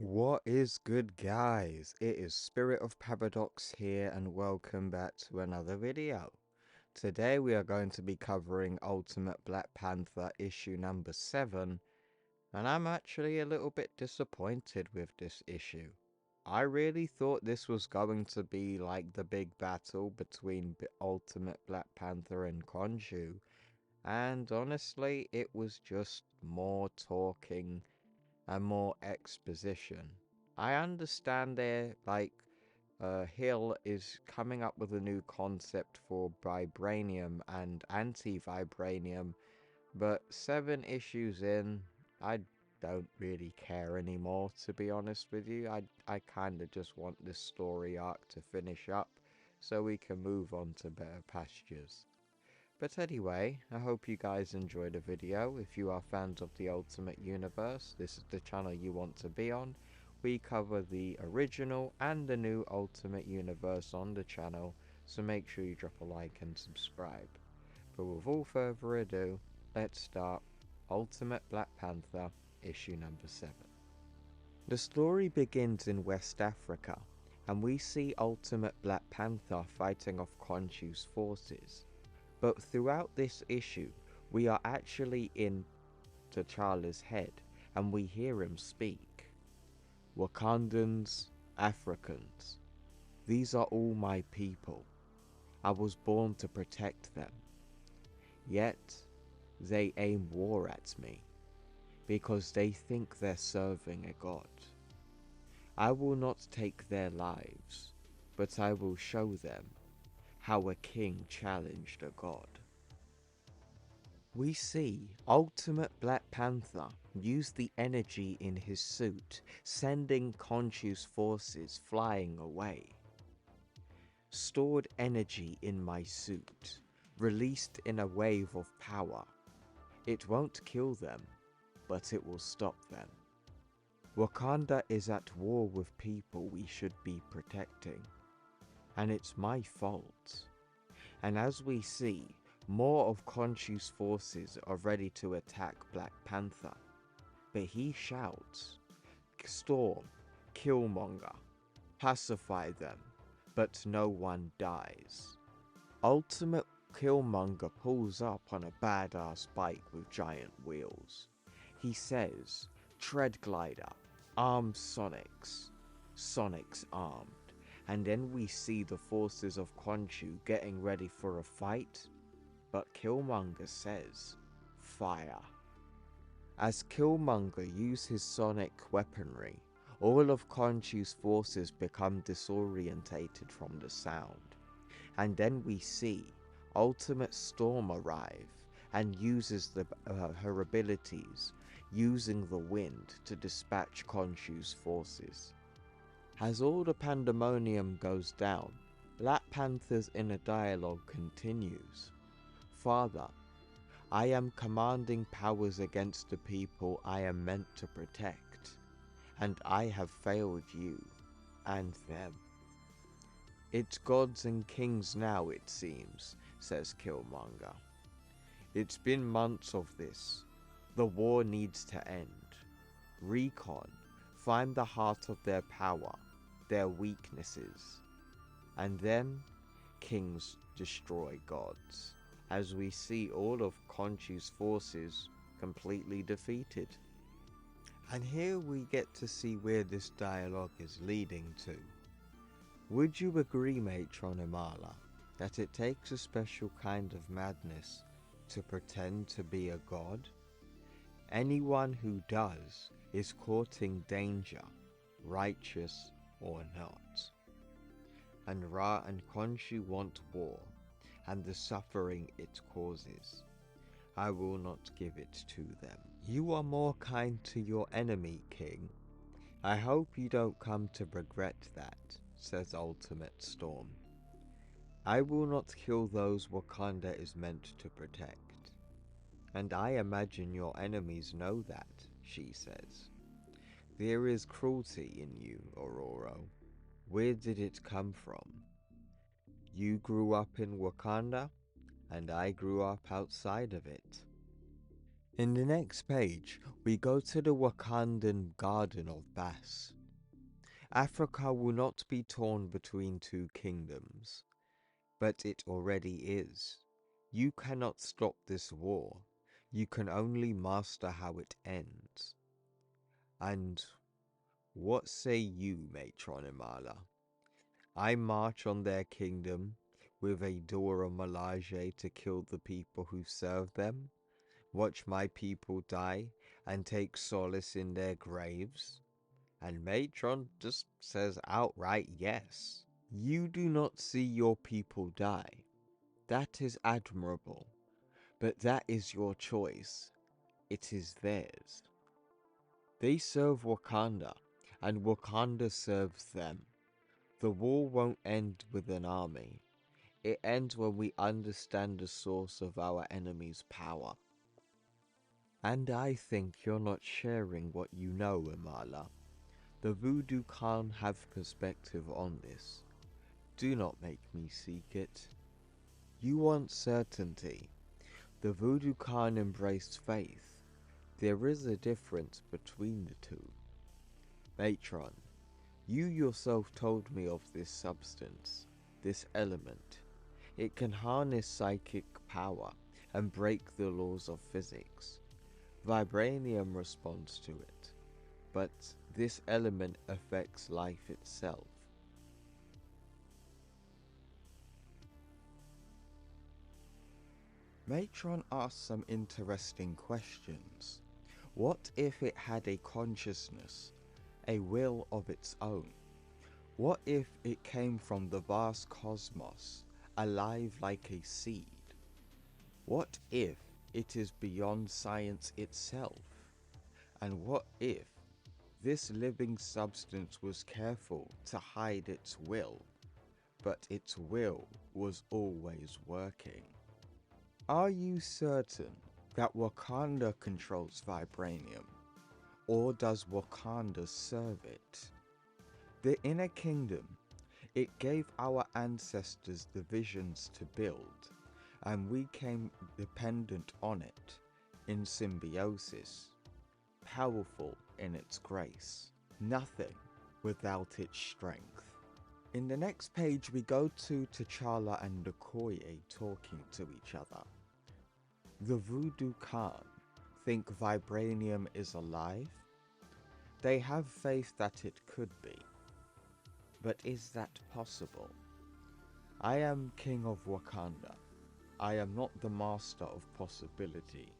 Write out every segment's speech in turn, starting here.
What is good, guys? It is Spirit of Paradox here and welcome back to another video. Today we are going to be covering Ultimate Black Panther issue number 7, and I'm actually a little bit disappointed with this issue. I really thought this was going to be like the big battle between Ultimate Black Panther and Khonshu, and honestly it was just more talking and more exposition. I understand Hill is coming up with a new concept for Vibranium and anti-Vibranium, but 7 issues in, I don't really care anymore, to be honest with you. I kind of just want this story arc to finish up so we can move on to better pastures. But anyway, I hope you guys enjoyed the video. If you are fans of the Ultimate Universe, this is the channel you want to be on. We cover the original and the new Ultimate Universe on the channel, so make sure you drop a like and subscribe. But with all further ado, let's start Ultimate Black Panther issue number 7. The story begins in West Africa, and we see Ultimate Black Panther fighting off Khonshu's forces. But throughout this issue, we are actually in T'Challa's head, and we hear him speak. Wakandans, Africans, these are all my people. I was born to protect them. Yet, they aim war at me, because they think they're serving a god. I will not take their lives, but I will show them how a king challenged a god. We see Ultimate Black Panther use the energy in his suit, sending Khonshu's forces flying away. Stored energy in my suit, released in a wave of power. It won't kill them, but it will stop them. Wakanda is at war with people we should be protecting, and it's my fault. And as we see, more of Khonshu's forces are ready to attack Black Panther, but he shouts, "Storm, Killmonger, pacify them," but no one dies. Ultimate Killmonger pulls up on a badass bike with giant wheels. He says, "Tread glider, armed Sonics." Sonics armed. And then we see the forces of Khonshu getting ready for a fight, but Killmonger says, "Fire." As Killmonger uses his sonic weaponry, all of Khonshu's forces become disorientated from the sound. And then we see Ultimate Storm arrive and uses her abilities, using the wind to dispatch Khonshu's forces. As all the pandemonium goes down, Black Panther's inner dialogue continues. "Father, I am commanding powers against the people I am meant to protect, and I have failed you and them." "It's gods and kings now, it seems," says Killmonger. "It's been months of this. The war needs to end. Recon, find the heart of their power, their weaknesses, and then kings destroy gods," as we see all of Khonshu's forces completely defeated. And here we get to see where this dialogue is leading to. Would you agree, Matron Amala, that it takes a special kind of madness to pretend to be a god? Anyone who does is courting danger, righteous or not. And Ra and Khonshu want war, and the suffering it causes. I will not give it to them. You are more kind to your enemy, King. I hope you don't come to regret that, says Ultimate Storm. I will not kill those Wakanda is meant to protect. And I imagine your enemies know that, she says. There is cruelty in you, Ororo. Where did it come from? You grew up in Wakanda, and I grew up outside of it. In the next page, we go to the Wakandan Garden of Bass. Africa will not be torn between two kingdoms, but it already is. You cannot stop this war. You can only master how it ends. And what say you, Matron Imala? I march on their kingdom with a Dora Milaje to kill the people who serve them, watch my people die, and take solace in their graves? And Matron just says outright yes. You do not see your people die. That is admirable, but that is your choice. It is theirs. They serve Wakanda, and Wakanda serves them. The war won't end with an army. It ends when we understand the source of our enemy's power. And I think you're not sharing what you know, Imala. The Voodoo Khan have perspective on this. Do not make me seek it. You want certainty. The Voodoo Khan embraced faith. There is a difference between the two. Matron, you yourself told me of this substance, this element. It can harness psychic power and break the laws of physics. Vibranium responds to it, but this element affects life itself. Matron asks some interesting questions. What if it had a consciousness, a will of its own? What if it came from the vast cosmos, alive like a seed? What if it is beyond science itself? And what if this living substance was careful to hide its will, but its will was always working? Are you certain that Wakanda controls Vibranium, or does Wakanda serve it? The Inner Kingdom, it gave our ancestors the visions to build, and we came dependent on it, in symbiosis, powerful in its grace, nothing without its strength. In the next page we go to T'Challa and Okoye talking to each other. The Voodoo Khan think Vibranium is alive? They have faith that it could be. But is that possible? I am King of Wakanda. I am not the master of possibility.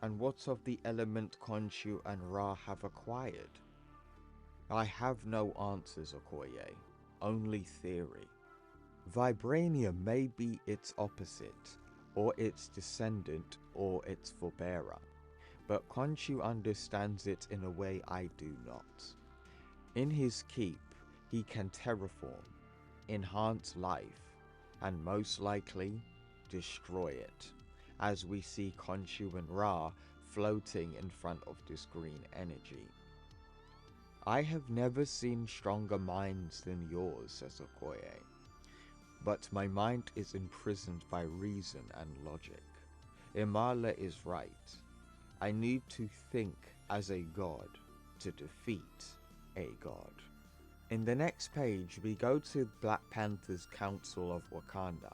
And what of the element Khonshu and Ra have acquired? I have no answers, Okoye, only theory. Vibranium may be its opposite, or its descendant, or its forbearer, but Khonshu understands it in a way I do not. In his keep, he can terraform, enhance life, and most likely, destroy it, as we see Khonshu and Ra floating in front of this green energy. I have never seen stronger minds than yours, says Okoye, but my mind is imprisoned by reason and logic. Imala is right. I need to think as a god to defeat a god. In the next page, we go to Black Panther's Council of Wakanda.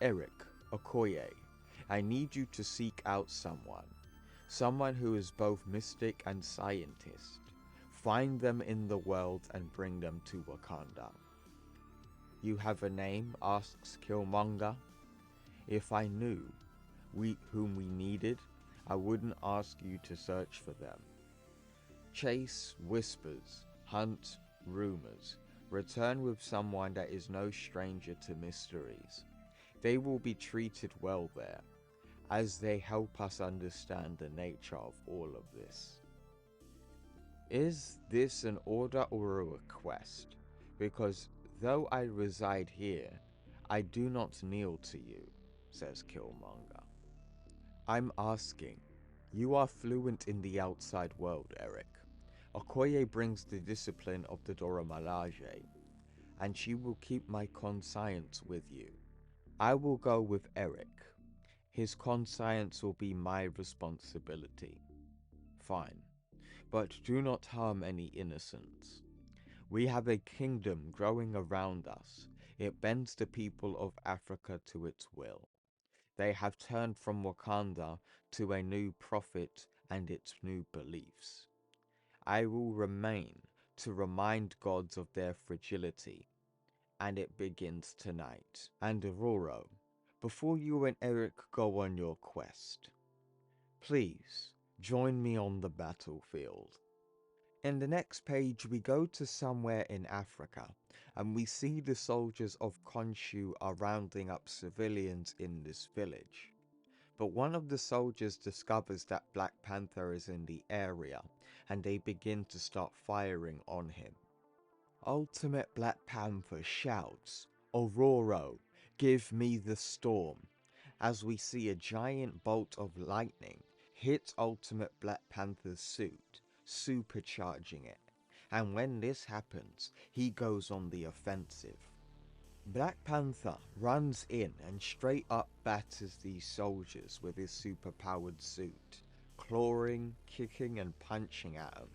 Eric, Okoye, I need you to seek out someone who is both mystic and scientist. Find them in the world and bring them to Wakanda. You have a name, asks Killmonger. If I knew whom we needed, I wouldn't ask you to search for them. Chase whispers, hunt rumors, return with someone that is no stranger to mysteries. They will be treated well there, as they help us understand the nature of all of this. Is this an order or a request? Because though I reside here, I do not kneel to you, says Killmonger. I'm asking. You are fluent in the outside world, Eric. Okoye brings the discipline of the Dora Milaje, and she will keep my conscience with you. I will go with Eric. His conscience will be my responsibility. Fine, but do not harm any innocents. We have a kingdom growing around us. It bends the people of Africa to its will. They have turned from Wakanda to a new prophet and its new beliefs. I will remain to remind gods of their fragility, and it begins tonight. And Ororo, before you and Eric go on your quest, please join me on the battlefield. In the next page, we go to somewhere in Africa, and we see the soldiers of Khonshu are rounding up civilians in this village. But one of the soldiers discovers that Black Panther is in the area, and they begin to start firing on him. Ultimate Black Panther shouts, "Ororo, give me the storm," as we see a giant bolt of lightning hit Ultimate Black Panther's suit, supercharging it. And when this happens, he goes on the offensive. Black Panther runs in and straight up batters these soldiers with his superpowered suit, clawing, kicking and punching at them.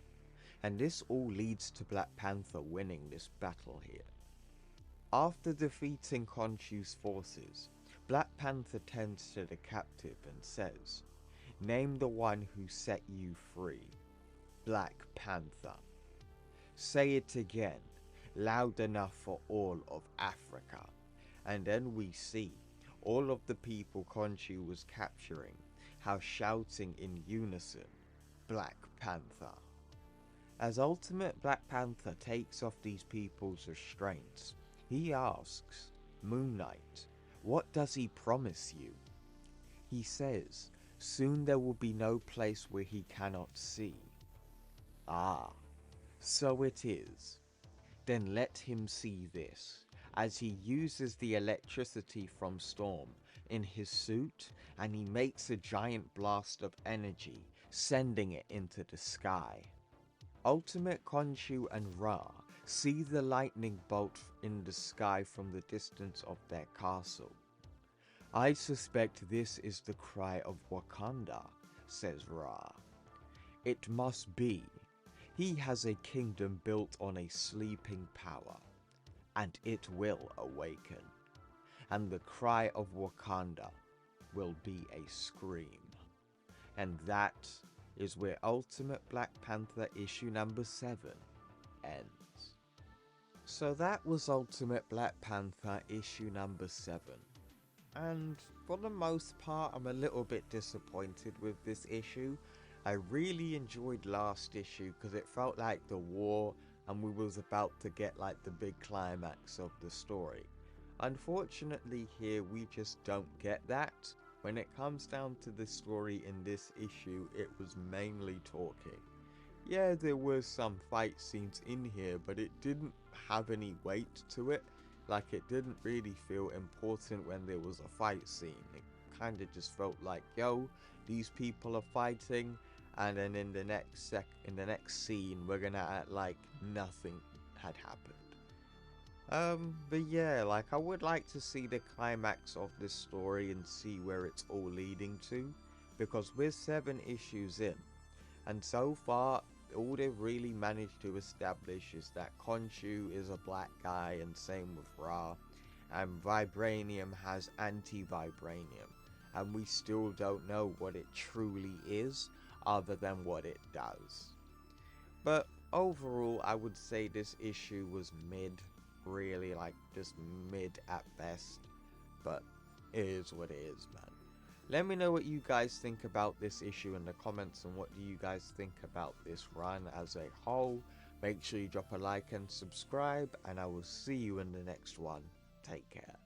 And this all leads to Black Panther winning this battle here. After defeating Khonshu's forces, Black Panther turns to the captive and says, "Name the one who set you free." Black Panther. Say it again, loud enough for all of Africa. And then we see all of the people Khonshu was capturing, how shouting in unison, "Black Panther." As Ultimate Black Panther takes off these people's restraints, he asks, "Moon Knight, what does he promise you?" He says, "Soon there will be no place where he cannot see." Ah, so it is. Then let him see this, as he uses the electricity from Storm in his suit, and he makes a giant blast of energy, sending it into the sky. Ultimate Khonshu and Ra see the lightning bolt in the sky from the distance of their castle. "I suspect this is the cry of Wakanda," says Ra. "It must be. He has a kingdom built on a sleeping power, and it will awaken. And the cry of Wakanda will be a scream." And that is where Ultimate Black Panther issue number 7 ends. So that was Ultimate Black Panther issue number 7. And for the most part, I'm a little bit disappointed with this issue. I really enjoyed last issue because it felt like the war and we was about to get like the big climax of the story. Unfortunately here we just don't get that. When it comes down to the story in this issue, it was mainly talking. Yeah, there were some fight scenes in here, but it didn't have any weight to it. Like, it didn't really feel important when there was a fight scene. It kind of just felt like, yo, these people are fighting, and then in the next scene, we're gonna act like nothing had happened. But yeah, like, I would like to see the climax of this story and see where it's all leading to, because we're 7 issues in, and so far, all they've really managed to establish is that Khonshu is a black guy, and same with Ra, and Vibranium has anti-Vibranium, and we still don't know what it truly is, other than what it does. But overall, I would say this issue was mid. Really, like, just mid at best, but it is what it is, man. Let me know what you guys think about this issue in the comments, and what do you guys think about this run as a whole. Make sure you drop a like and subscribe, and I will see you in the next one. Take care.